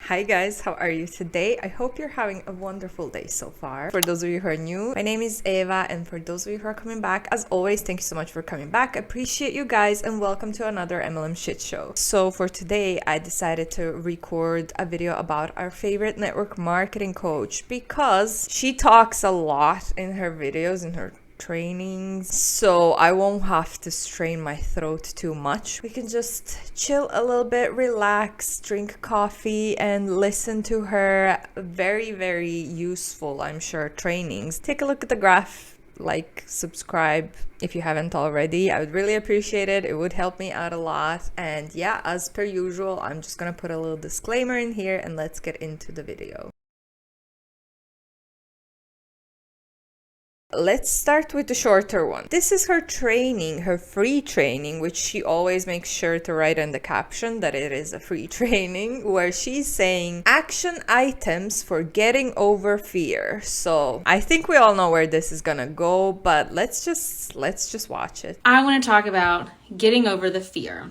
Hi guys, how are you today? I hope you're having a wonderful day so far. For those of you who are new, my name is Eva, and for those of you who are coming back, as always, thank you so much for coming back. I appreciate you guys, and welcome to another MLM shit show. So for today, I decided to record a video about our favorite network marketing coach because she talks a lot in her videos, in her trainings, so I won't have to strain my throat too much. We can just chill a little bit, relax, drink coffee, and listen to her very useful, I'm sure, trainings. Take a look at the graph, like, subscribe if you haven't already. I would really appreciate it. It would help me out a lot. And yeah, as per usual, I'm just gonna put a little disclaimer in here and let's get into the video. Let's start with the shorter one. This is her training, her free training, which she always makes sure to write in the caption that it is a free training, where she's saying action items for getting over fear. So I think we all know where this is gonna go, but let's just watch it. I want to talk about getting over the fear.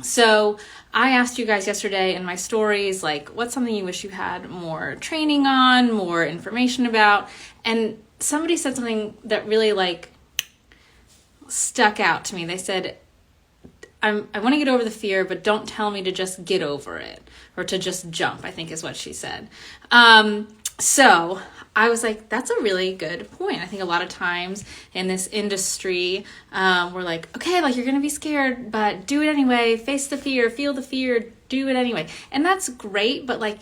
So I asked you guys yesterday in my stories, like, what's something you wish you had more training on, more information about? And somebody said something that really stuck out to me. They said, I want to get over the fear, but don't tell me to just get over it or to just jump, I think is what she said. So I was like, that's a really good point. I think a lot of times in this industry, we're like, okay, like, you're going to be scared, but do it anyway. Face the fear, feel the fear, do it anyway. And that's great. But like,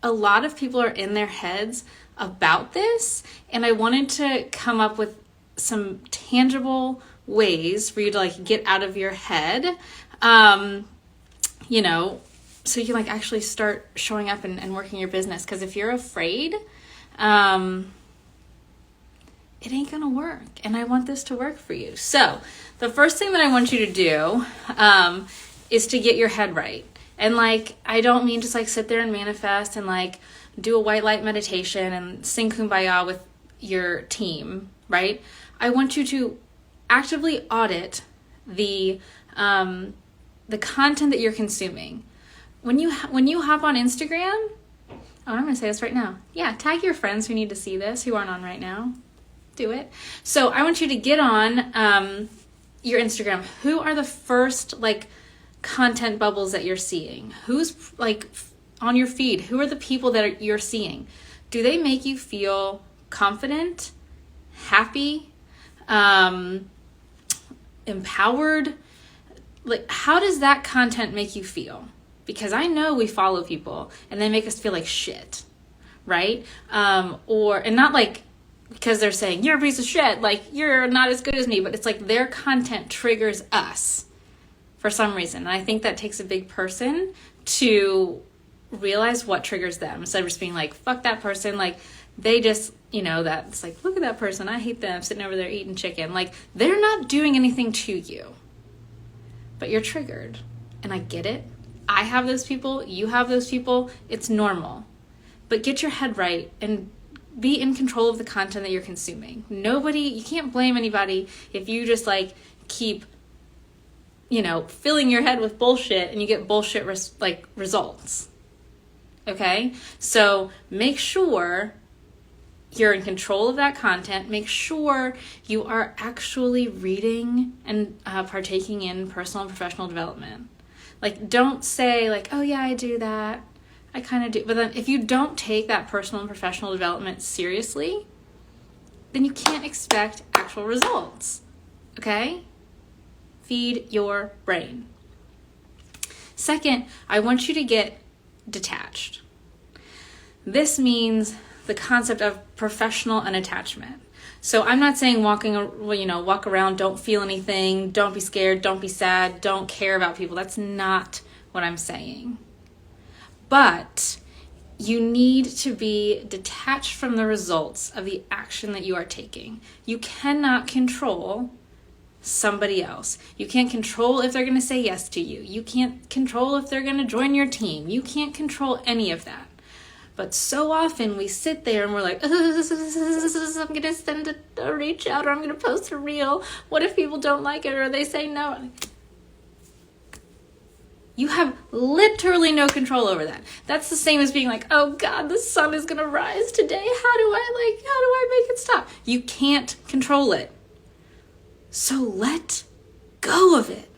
a lot of people are in their heads about this. And I wanted to come up with some tangible ways for you to like get out of your head, you know, so you can like actually start showing up and working your business. Because if you're afraid, it ain't gonna work. And I want this to work for you. So the first thing that I want you to do is to get your head right. And like, I don't mean just like sit there and manifest and like do a white light meditation and sing Kumbaya with your team, right? I want you to actively audit the content that you're consuming. When you hop on Instagram, I'm going to say this right now. Yeah, tag your friends who need to see this, who aren't on right now. Do it. So I want you to get on your Instagram. Who are the first like content bubbles that you're seeing? Who's like on your feed? Who are the people that you're seeing? Do they make you feel confident, happy, empowered? Like, how does that content make you feel? Because I know we follow people and they make us feel like shit, right? And not like because they're saying you're a piece of shit, like you're not as good as me, but it's like their content triggers us for some reason. And I think that takes a big person to realize what triggers them instead of just being like, fuck that person. Like, they just, you know, that's like, look at that person, I hate them, sitting over there eating chicken. Like, they're not doing anything to you, but you're triggered. And I get it. I have those people, you have those people. It's normal. But get your head right and be in control of the content that you're consuming. You can't blame anybody if you just like keep, you know, filling your head with bullshit and you get bullshit results. Okay? So make sure you're in control of that content. Make sure you are actually reading and partaking in personal and professional development. Like, don't say like, oh yeah, I do that. I kind of do. But then if you don't take that personal and professional development seriously, then you can't expect actual results. Okay? Feed your brain. Second, I want you to get detached. This means the concept of professional unattachment. So I'm not saying walk around, don't feel anything, don't be scared, don't be sad, don't care about people. That's not what I'm saying. But you need to be detached from the results of the action that you are taking. You cannot control somebody else. You can't control if they're going to say yes to you. You can't control if they're going to join your team. You can't control any of that. But so often we sit there and we're like, I'm going to send a reach out, or I'm going to post a reel. What if people don't like it or they say no? You have literally no control over that. That's the same as being like, oh God, the sun is gonna rise today. How do I make it stop? You can't control it. So let go of it.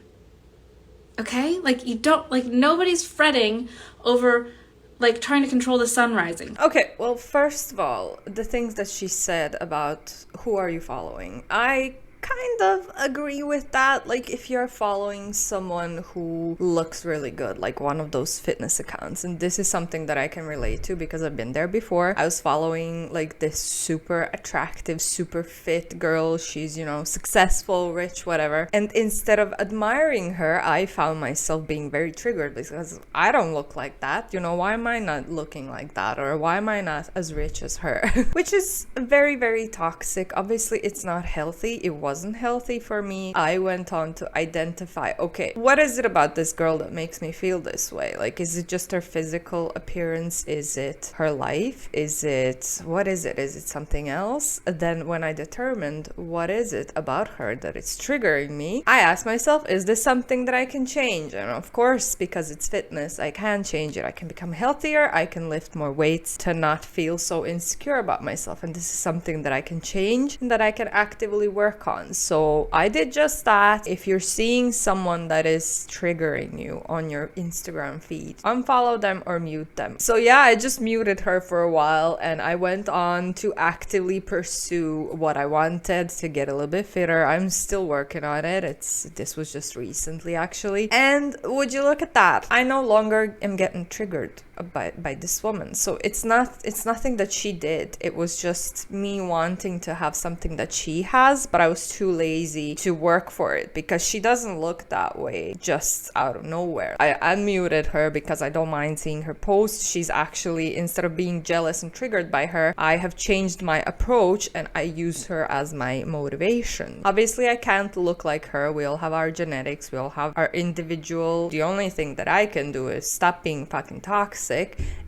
Okay? Like you don't, like nobody's fretting over like trying to control the sun rising. Okay, well, first of all, the things that she said about who are you following, I kind of agree with that. Like if you're following someone who looks really good, like one of those fitness accounts, and this is something that I can relate to because I've been there before. I was following like this super attractive, super fit girl. She's, you know, successful, rich, whatever, and instead of admiring her, I found myself being very triggered because I don't look like that. You know, why am I not looking like that, or why am I not as rich as her? Which is very, very toxic. Obviously it's not healthy. It wasn't healthy for me. I went on to identify, okay, what is it about this girl that makes me feel this way? Like, is it just her physical appearance? Is it her life? What is it? Is it something else? Then when I determined what is it about her that it's triggering me, I asked myself, is this something that I can change? And of course, because it's fitness, I can change it. I can become healthier. I can lift more weights to not feel so insecure about myself. And this is something that I can change and that I can actively work on. So I did just that. If you're seeing someone that is triggering you on your Instagram feed, unfollow them or mute them. So yeah, I just muted her for a while and I went on to actively pursue what I wanted to get a little bit fitter. I'm still working on it. This was just recently actually. And would you look at that? I no longer am getting triggered by this woman. So it's nothing that she did. It was just me wanting to have something that she has, but I was too lazy to work for it because she doesn't look that way just out of nowhere. I unmuted her because I don't mind seeing her posts. She's actually, instead of being jealous and triggered by her, I have changed my approach and I use her as my motivation. Obviously I can't look like her. We all have our genetics, we all have our individual. The only thing that I can do is stop being fucking toxic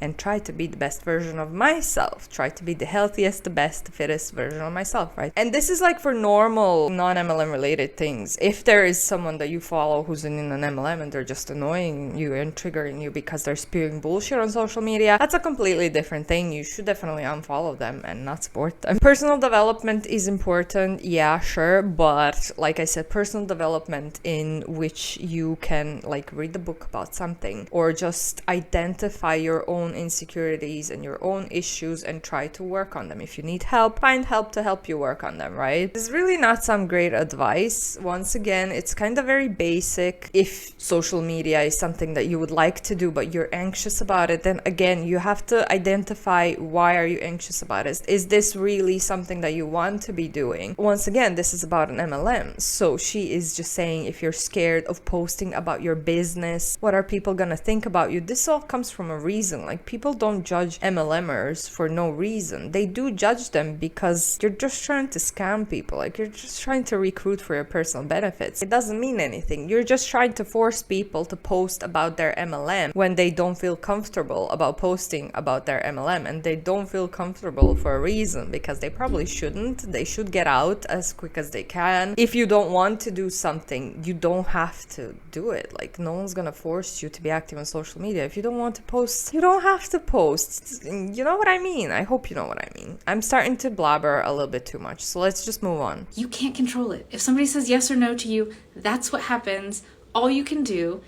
and try to be the best version of myself. Try to be the healthiest, the best, the fittest version of myself, right? And this is like for normal non-MLM related things. If there is someone that you follow who's in an MLM and they're just annoying you and triggering you because they're spewing bullshit on social media, that's a completely different thing. You should definitely unfollow them and not support them. Personal development is important, yeah, sure, but like I said, personal development in which you can like read the book about something or just identify your own insecurities and your own issues and try to work on them. If you need help, find help to help you work on them, right? It's really not some great advice. Once again, it's kind of very basic. If social media is something that you would like to do but you're anxious about it, then again, you have to identify why are you anxious about it. Is this really something that you want to be doing? Once again, this is about an MLM. So she is just saying, if you're scared of posting about your business, what are people gonna think about you? This all comes from a reason. Like, people don't judge MLMers for no reason. They do judge them because you're just trying to scam people. Like, you're just trying to recruit for your personal benefits. It doesn't mean anything. You're just trying to force people to post about their MLM when they don't feel comfortable about posting about their MLM, and they don't feel comfortable for a reason because they probably shouldn't. They should get out as quick as they can. If you don't want to do something, you don't have to do it. Like, no one's gonna force you to be active on social media. If you don't want to post, you don't have to post. You know what I mean? I hope you know what I mean. I'm starting to blabber a little bit too much, so let's just move on. You can't control it. If somebody says yes or no to you, that's what happens. All you can do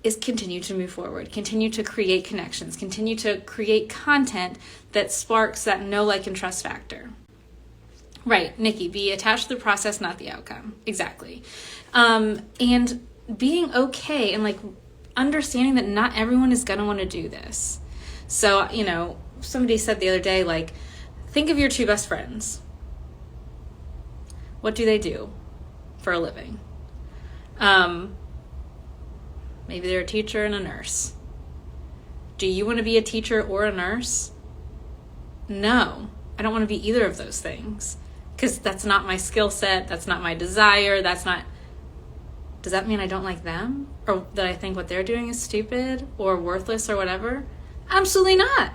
is continue to move forward, continue to create connections, continue to create content that sparks that know, like, and trust factor. Right, Nikki, be attached to the process, not the outcome. Exactly. And being okay and like understanding that not everyone is gonna want to do this. So, you know, somebody said the other day, like, think of your two best friends. What do they do for a living? Maybe they're a teacher and a nurse. Do you want to be a teacher or a nurse? No, I don't want to be either of those things because that's not my skill set. That's not my desire. That's not. Does that mean I don't like them or that I think what they're doing is stupid or worthless or whatever? Absolutely not.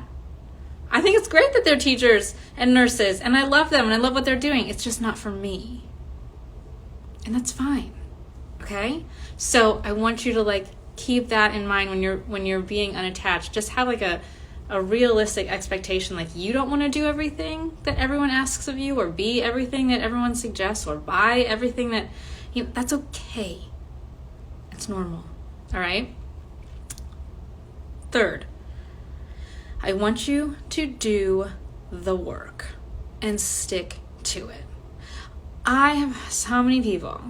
I think it's great that they're teachers and nurses and I love them and I love what they're doing. It's just not for me. And that's fine. Okay? So I want you to like keep that in mind when you're being unattached. Just have like a realistic expectation. Like, you don't want to do everything that everyone asks of you, or be everything that everyone suggests, or buy everything that, that's okay. It's normal. All right. Third, I want you to do the work and stick to it. I have so many people,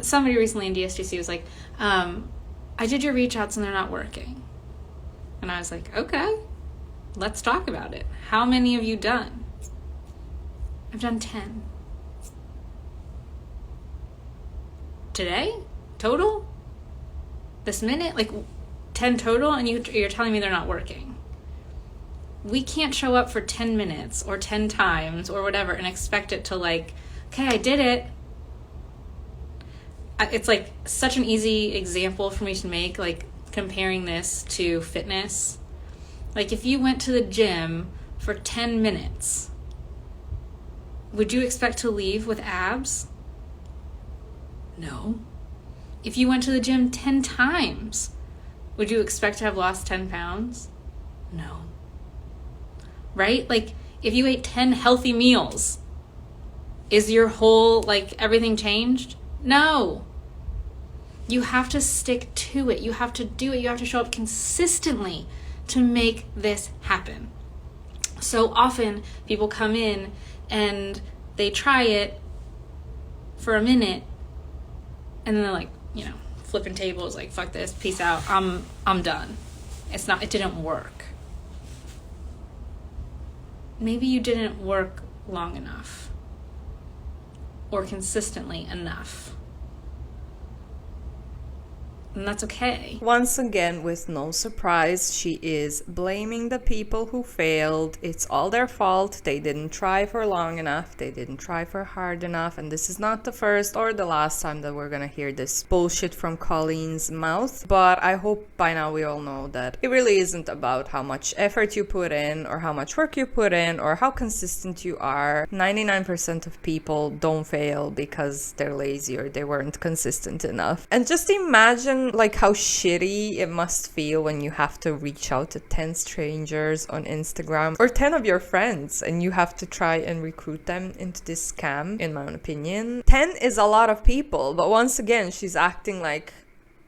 somebody recently in DSGC was like, I did your reach outs and they're not working. And I was like, okay, let's talk about it. How many have you done? I've done 10. Today? Total? This minute? Like 10 total, and you're telling me they're not working. We can't show up for 10 minutes or 10 times or whatever and expect it to, like, okay, I did it. It's like such an easy example for me to make, like comparing this to fitness. Like, if you went to the gym for 10 minutes, would you expect to leave with abs? No. If you went to the gym 10 times, would you expect to have lost 10 pounds? No. Right? Like, if you ate 10 healthy meals, is your whole, like, everything changed? No. You have to stick to it. You have to do it. You have to show up consistently to make this happen. So often people come in and they try it for a minute and then they're like, flipping tables, like, fuck this, peace out, I'm done. It didn't work. Maybe you didn't work long enough or consistently enough. And that's okay. Once again, with no surprise, she is blaming the people who failed. It's all their fault. They didn't try for long enough. They didn't try for hard enough. And this is not the first or the last time that we're gonna hear this bullshit from Colleen's mouth. But I hope by now we all know that it really isn't about how much effort you put in or how much work you put in or how consistent you are. 99% of people don't fail because they're lazy or they weren't consistent enough. And just imagine like how shitty it must feel when you have to reach out to 10 strangers on Instagram or 10 of your friends and you have to try and recruit them into this scam. In my own opinion, 10 is a lot of people, but once again she's acting like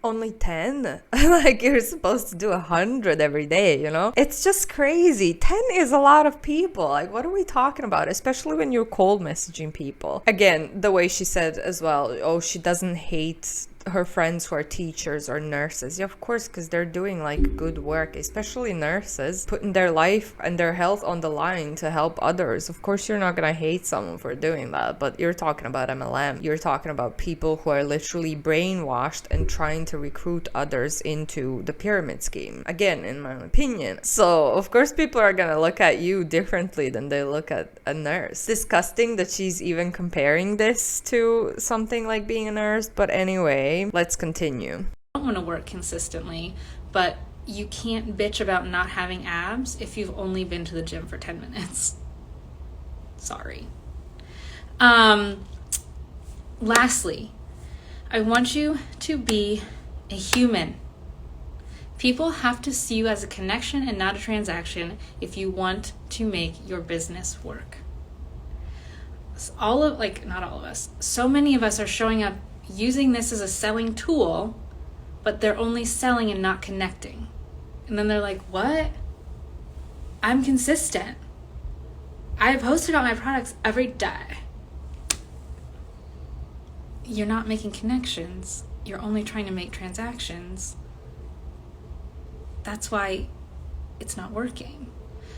only 10. Like, you're supposed to do 100 every day, it's just crazy. 10 is a lot of people. Like, what are we talking about? Especially when you're cold messaging people. Again, the way she said as well, oh, she doesn't hate her friends who are teachers or nurses. Yeah, of course, because they're doing like good work, especially nurses, putting their life and their health on the line to help others. Of course, you're not gonna hate someone for doing that, but you're talking about MLM. You're talking about people who are literally brainwashed and trying to recruit others into the pyramid scheme. Again, in my own opinion. So, of course, people are gonna look at you differently than they look at a nurse. Disgusting that she's even comparing this to something like being a nurse, but anyway, let's continue. I don't want to work consistently, but you can't bitch about not having abs if you've only been to the gym for 10 minutes. Sorry. Lastly, I want you to be a human. People have to see you as a connection and not a transaction if you want to make your business work. Not all of us, so many of us are showing up using this as a selling tool, but they're only selling and not connecting. And then they're like, what? I'm consistent. I post about my products every day. You're not making connections. You're only trying to make transactions. That's why it's not working.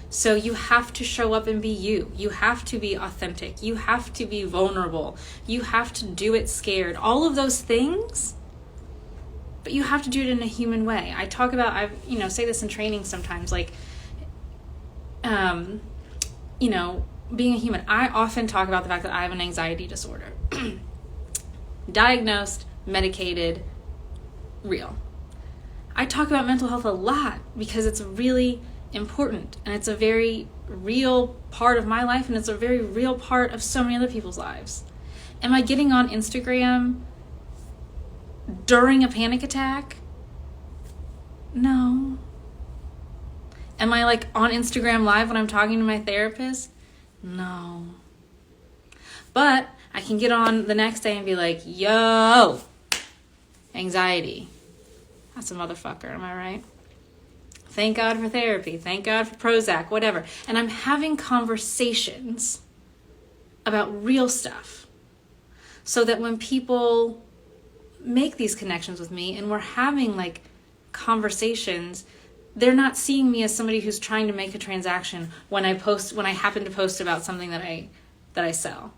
So you have to show up and be you. You have to be authentic. You have to be vulnerable. You have to do it scared. All of those things, but you have to do it in a human way. I talk about, say this in training sometimes, like, being a human. I often talk about the fact that I have an anxiety disorder. Diagnosed, medicated, real. I talk about mental health a lot because it's really important and it's a very real part of my life and it's a very real part of so many other people's lives. Am I getting on Instagram during a panic attack? No. Am I like on Instagram live when I'm talking to my therapist? No. But I can get on the next day and be like, yo, anxiety. That's a motherfucker, am I right? Thank God for therapy. Thank God for Prozac, whatever. And I'm having conversations about real stuff so that when people make these connections with me and we're having like conversations, they're not seeing me as somebody who's trying to make a transaction when I happen to post about something that I sell.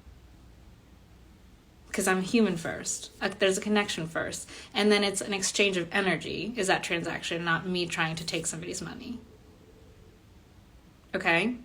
Because I'm human first. There's a connection first. And then it's an exchange of energy is that transaction, not me trying to take somebody's money. Okay?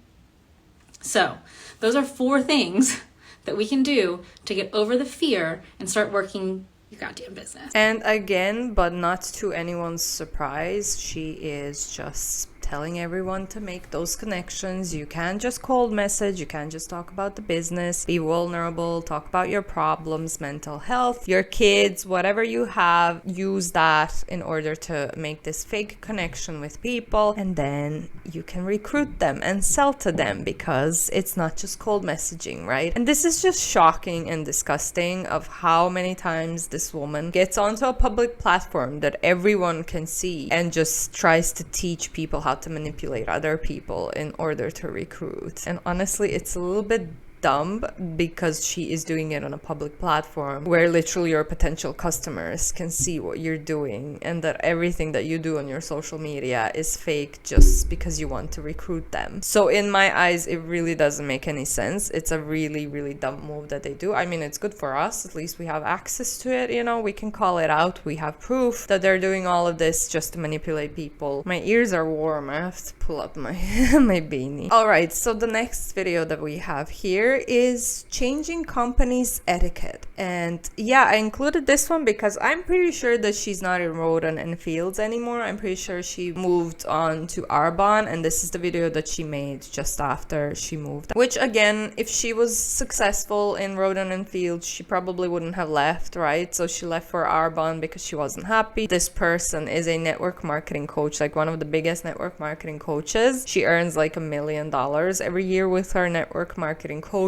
So, those are 4 things that we can do to get over the fear and start working your goddamn business. And again, but not to anyone's surprise, she is just telling everyone to make those connections. You can't just cold message, you can't just talk about the business, be vulnerable, talk about your problems, mental health, your kids, whatever you have, use that in order to make this fake connection with people, and then you can recruit them and sell to them, because it's not just cold messaging, right? And this is just shocking and disgusting of how many times this woman gets onto a public platform that everyone can see and just tries to teach people how to manipulate other people in order to recruit. And honestly, it's a little bit dumb because she is doing it on a public platform where literally your potential customers can see what you're doing, and that everything that you do on your social media is fake just because you want to recruit them. So in my eyes, it really doesn't make any sense. It's a really, really dumb move that they do. I mean, it's good for us. At least we have access to it, you know, we can call it out. We have proof that they're doing all of this just to manipulate people. My ears are warm. I have to pull up my my beanie. All right, so the next video that we have here is changing companies etiquette. And yeah, I included this one because I'm pretty sure that she's not in Rodan and Fields anymore. I'm pretty sure she moved on to Arbonne, and this is the video that she made just after she moved, which again, if she was successful in Rodan and Fields, she probably wouldn't have left, right? So she left for Arbonne because she wasn't happy. This person is a network marketing coach, like one of the biggest network marketing coaches. She earns like $1 million every year with her network marketing coaches,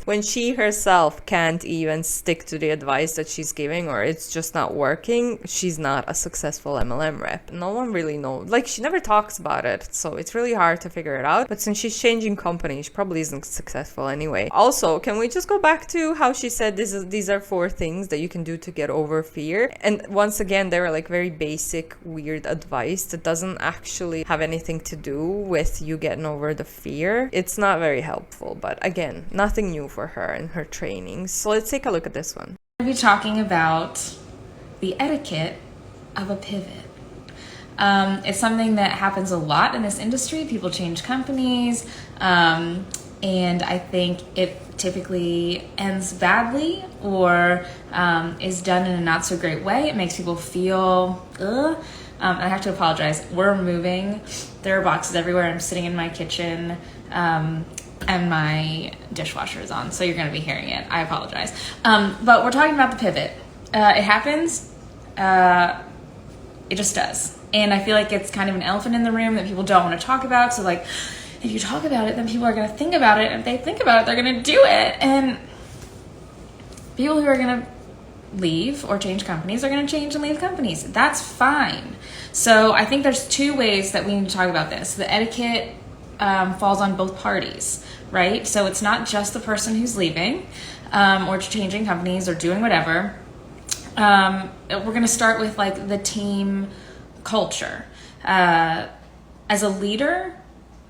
when she herself can't even stick to the advice that she's giving, or it's just not working. She's not a successful MLM rep. No one really knows. Like, she never talks about it, so it's really hard to figure it out. But since she's changing companies, she probably isn't successful anyway. Also, can we just go back to how she said these are 4 things that you can do to get over fear? And once again, they were like very basic, weird advice that doesn't actually have anything to do with you getting over the fear. It's not very helpful, but again, nothing new for her in her trainings. So let's take a look at this one. We'll be talking about the etiquette of a pivot. It's something that happens a lot in this industry. People change companies, and I think it typically ends badly or is done in a not so great way. It makes people feel, I have to apologize. We're moving. There are boxes everywhere. I'm sitting in my kitchen. And my dishwasher is on, so you're going to be hearing it. I apologize. But we're talking about the pivot. It happens. It just does. And I feel like it's kind of an elephant in the room that people don't want to talk about. So like, if you talk about it, then people are going to think about it. And if they think about it, they're going to do it. And people who are going to leave or change companies are going to change and leave companies. That's fine. So I think there's 2 ways that we need to talk about this. The etiquette falls on both parties, right? So it's not just the person who's leaving or changing companies or doing whatever. We're going to start with like the team culture. As a leader,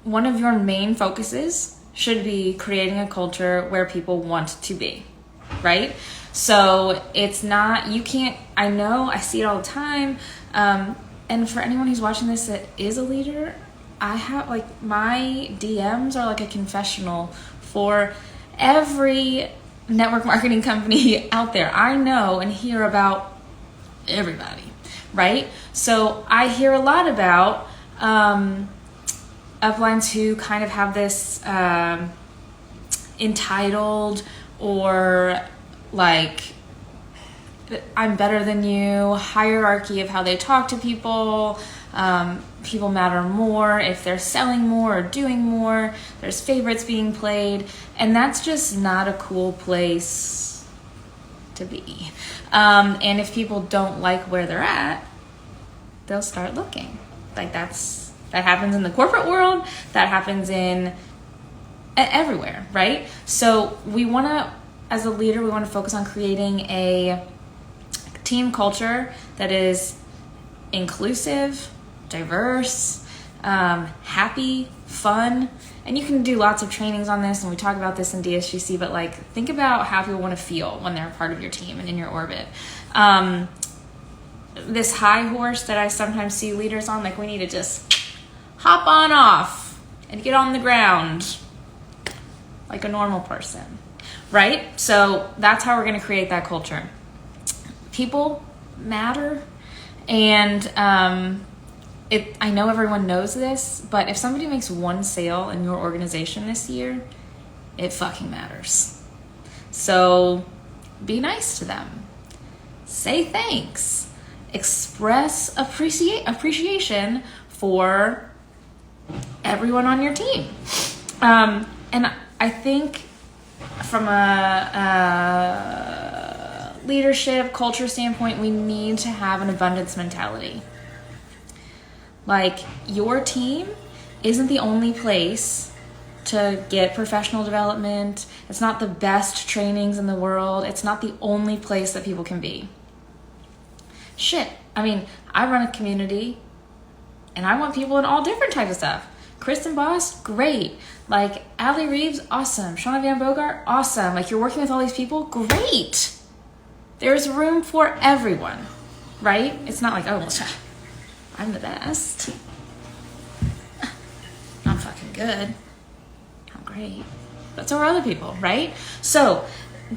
one of your main focuses should be creating a culture where people want to be, right? So it's not, you can't, I know, I see it all the time. And for anyone who's watching this that is a leader, I have like my DMs are like a confessional for every network marketing company out there. I know and hear about everybody, right? So I hear a lot about uplines who kind of have this entitled or like I'm better than you, hierarchy of how they talk to people. People matter more if they're selling more or doing more. There's favorites being played, and that's just not a cool place to be. And if people don't like where they're at, they'll start looking. Like that happens in the corporate world, that happens in everywhere, right? So we want to, as a leader, we want to focus on creating a team culture that is inclusive, diverse, happy, fun. And you can do lots of trainings on this, and we talk about this in DSGC, but like think about how people want to feel when they're a part of your team and in your orbit. This high horse that I sometimes see leaders on, like we need to just hop on off and get on the ground like a normal person, right? So that's how we're going to create that culture. People matter, and I know everyone knows this, but if somebody makes one sale in your organization this year, it fucking matters. So be nice to them. Say thanks. Express appreciation for everyone on your team. And I think from a leadership culture standpoint, we need to have an abundance mentality. Like, your team isn't the only place to get professional development. It's not the best trainings in the world. It's not the only place that people can be. Shit. I mean, I run a community and I want people in all different types of stuff. Kristen Boss, great. Like, Allie Reeves, awesome. Shauna Van Bogart, awesome. Like, you're working with all these people, great. There's room for everyone, right? It's not like, oh, well, I'm the best. I'm fucking good. I'm great. But so are other people, right? So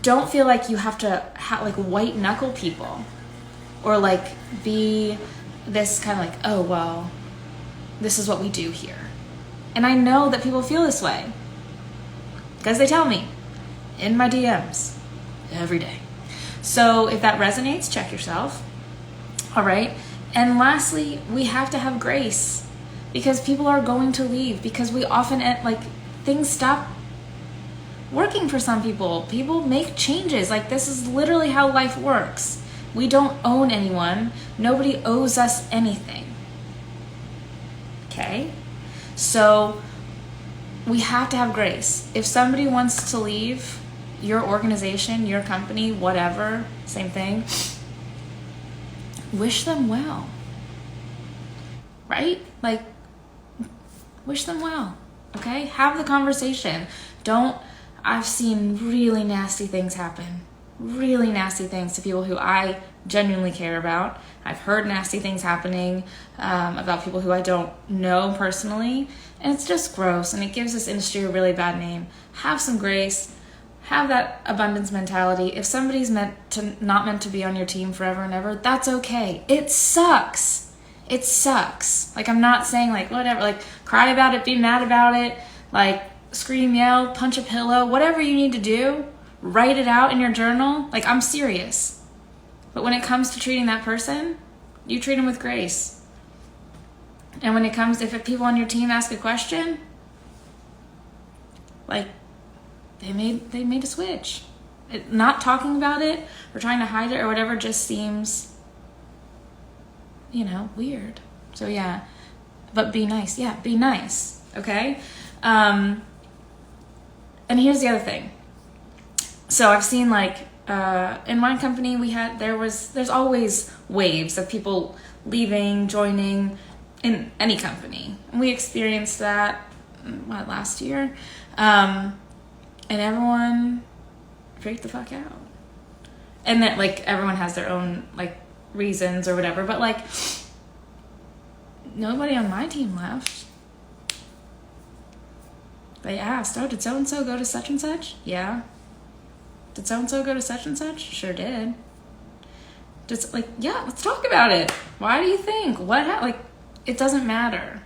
don't feel like you have to like white knuckle people or like be this kind of like, oh, well, this is what we do here. And I know that people feel this way because they tell me in my DMs every day. So if that resonates, check yourself. All right. And lastly, we have to have grace because people are going to leave, because we often things stop working for some people. People make changes. Like, this is literally how life works. We don't own anyone. Nobody owes us anything. Okay? So we have to have grace. If somebody wants to leave your organization, your company, whatever, same thing, wish them well. Right? Like, wish them well. Okay? Have the conversation. I've seen really nasty things happen. Really nasty things to people who I genuinely care about. I've heard nasty things happening about people who I don't know personally. And it's just gross. And it gives this industry a really bad name. Have some grace. Have that abundance mentality. If somebody's not meant to be on your team forever and ever, that's okay. It sucks. It sucks. Like, I'm not saying like whatever, like cry about it, be mad about it, like scream, yell, punch a pillow, whatever you need to do, write it out in your journal. Like, I'm serious. But when it comes to treating that person, you treat them with grace. And when it comes, if people on your team ask a question, like, they made a switch. Not talking about it or trying to hide it or whatever just seems, weird. So yeah, but be nice. Yeah, be nice. Okay. And here's the other thing. So I've seen in my company there's always waves of people leaving, joining in any company. And we experienced that last year. And everyone freaked the fuck out. And that everyone has their own reasons or whatever, but nobody on my team left. They asked, oh, did so-and-so go to such and such? Yeah. Did so-and-so go to such and such? Sure did. Just yeah, let's talk about it. Why do you think? What happened? It doesn't matter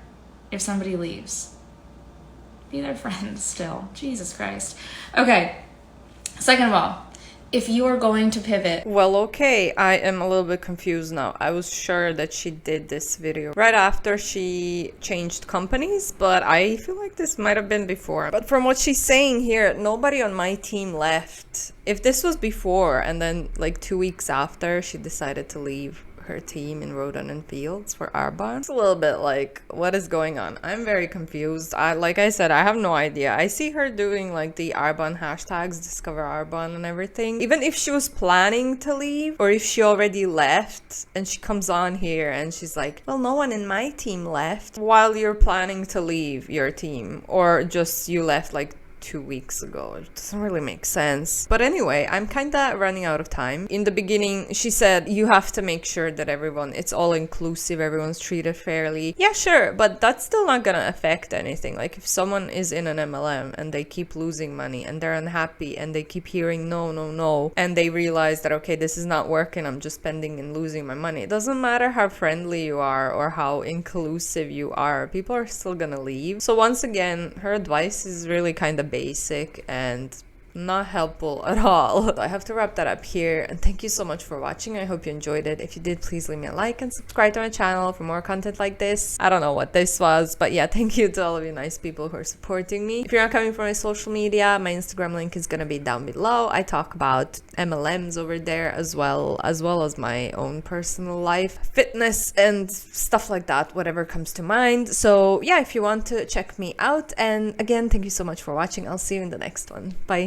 if somebody leaves. Be their friends still. Jesus Christ. Okay. Second of all, if you are going to pivot. Well, okay, I am a little bit confused now. I was sure that she did this video right after she changed companies, but I feel like this might have been before. But from what she's saying here, nobody on my team left. If this was before and then like 2 weeks after she decided to leave her team in Rodan and Fields for Arbonne, it's a little bit like, what is going on? I'm very confused. Like I said, I have no idea. I see her doing like the Arbonne hashtags, discover Arbonne and everything. Even if she was planning to leave, or if she already left and she comes on here and she's like, well, no one in my team left, while you're planning to leave your team, or just you left like 2 weeks ago. It doesn't really make sense. But anyway, I'm kind of running out of time. In the beginning, she said you have to make sure that it's all inclusive, everyone's treated fairly. Yeah, sure, but that's still not gonna affect anything. Like if someone is in an MLM and they keep losing money and they're unhappy and they keep hearing no, no, no, and they realize that, okay, this is not working, I'm just spending and losing my money. It doesn't matter how friendly you are or how inclusive you are, people are still gonna leave. So once again, her advice is really kind of basic and not helpful at all. I have to wrap that up here, and thank you so much for watching. I hope you enjoyed it. If you did, please leave me a like and subscribe to my channel for more content like this. I don't know what this was, but yeah, thank you to all of you nice people who are supporting me. If you're not coming from my social media, my Instagram link is gonna be down below. I talk about MLMs over there as well as my own personal life, fitness and stuff like that, whatever comes to mind. So yeah, if you want to check me out, and again, thank you so much for watching. I'll see you in the next one. Bye.